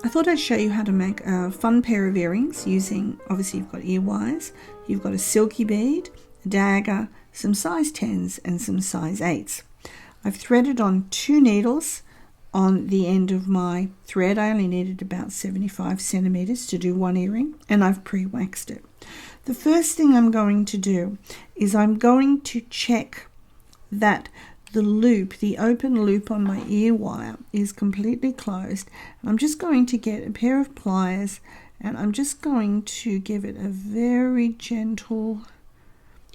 I thought I'd show you how to make a fun pair of earrings using, obviously you've got ear wires, you've got a silky bead, a dagger, some size 10s and some size 8s. I've threaded on 2 needles on the end of my thread. I only needed about 75 centimeters to do one earring, and I've pre-waxed it. The first thing I'm going to do is I'm going to check that the loop, the open loop on my ear wire is completely closed. I'm just going to get a pair of pliers and I'm just going to give it a very gentle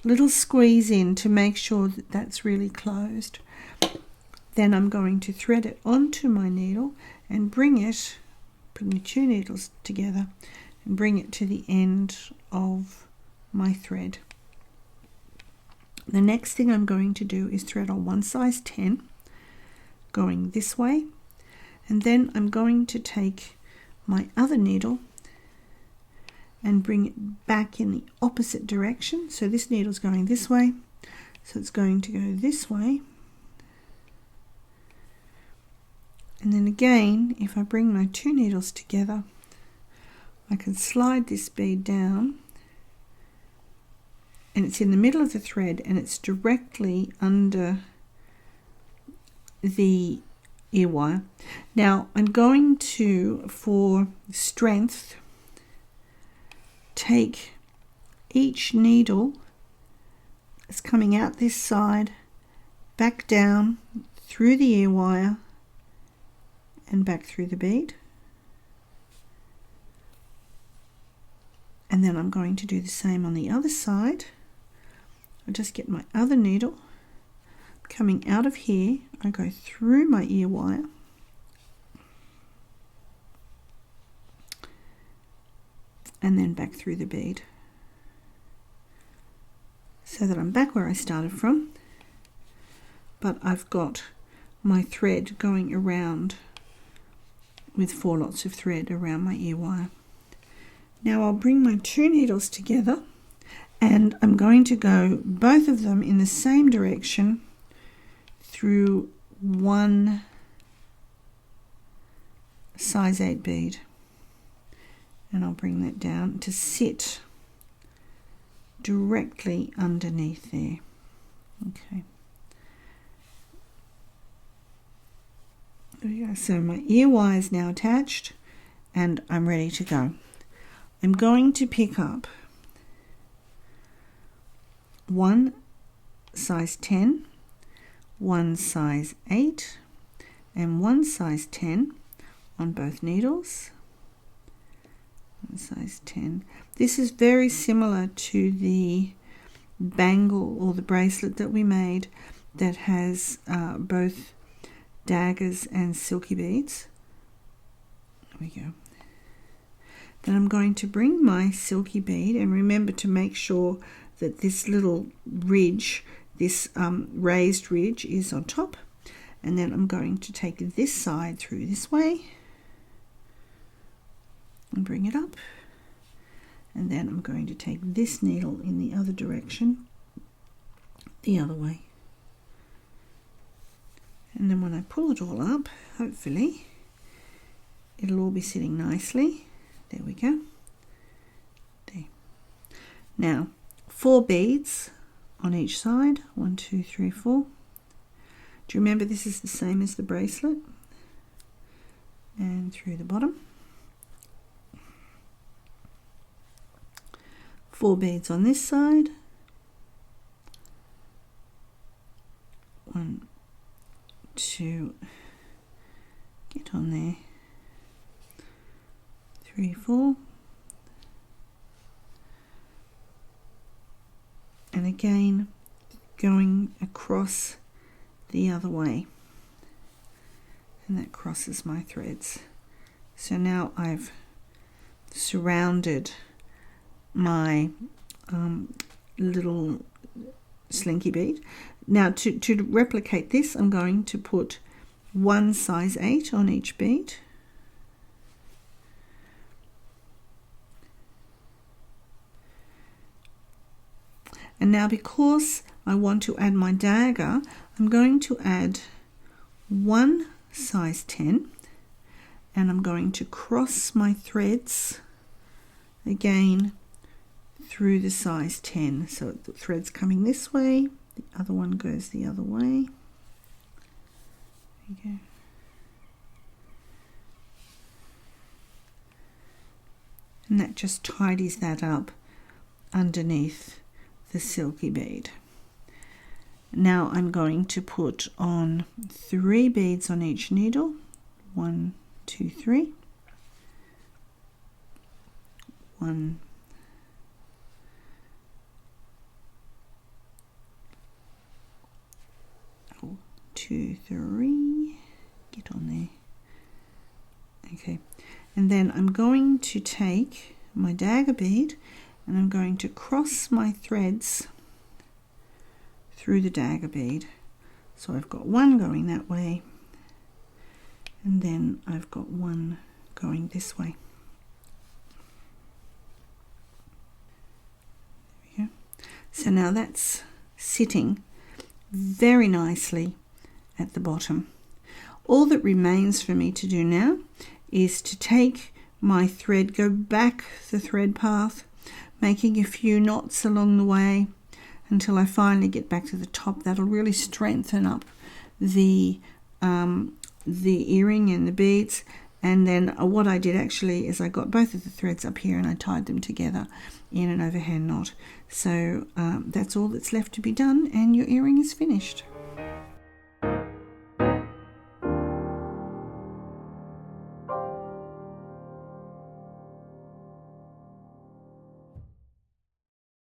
little squeeze in to make sure that that's really closed. Then I'm going to thread it onto my needle and bring it, put my 2 needles together and bring it to the end of my thread. The next thing I'm going to do is thread on one size 10 going this way, and then I'm going to take my other needle and bring it back in the opposite direction. So this needle's going this way, so it's going to go this way. And then again, if I bring my 2 needles together, I can slide this bead down, and it's in the middle of the thread and it's directly under the ear wire. Now I'm going to, for strength, take each needle that's coming out this side, back down through the ear wire and back through the bead. And then I'm going to do the same on the other side. I just get my other needle coming out of here. I go through my ear wire and then back through the bead, so that I'm back where I started from, but I've got my thread going around with 4 lots of thread around my ear wire. Now I'll bring my 2 needles together and I'm going to go both of them in the same direction through one size 8 bead, and I'll bring that down to sit directly underneath there. Okay. There we go. So my ear wire is now attached and I'm ready to go. I'm going to pick up one size 10, one size 8 and one size 10 on both needles. One size 10. This is very similar to the bangle or the bracelet that we made that has both daggers and silky beads. There we go. Then I'm going to bring my silky bead, and remember to make sure that this little ridge, this raised ridge, is on top. And then I'm going to take this side through this way and bring it up. And then I'm going to take this needle in the other direction, the other way. And then when I pull it all up, hopefully it'll all be sitting nicely. There we go. There. Now 4 beads on each side. 1, 2, 3, 4. Do you remember this is the same as the bracelet? And through the bottom. 4 beads on this side. 1, 2, get on there. 3, 4. And again going across the other way, and that crosses my threads. So now I've surrounded my little slinky bead. Now to replicate this, I'm going to put one size 8 on each bead. And now because I want to add my dagger, I'm going to add one size 10 and I'm going to cross my threads again through the size 10. So the thread's coming this way, the other one goes the other way. There you go. And that just tidies that up underneath the silky bead. Now I'm going to put on 3 beads on each needle. 1, 2, 3. 1, 2, 3. Get on there. Okay, and then I'm going to take my dagger bead and I'm going to cross my threads through the dagger bead. So I've got one going that way, and then I've got one going this way. There we go. So now that's sitting very nicely at the bottom. All that remains for me to do now is to take my thread, go back the thread path, making a few knots along the way until I finally get back to the top. That'll really strengthen up the earring and the beads. And then what I did actually is I got both of the threads up here and I tied them together in an overhand knot. So that's all that's left to be done, and your earring is finished.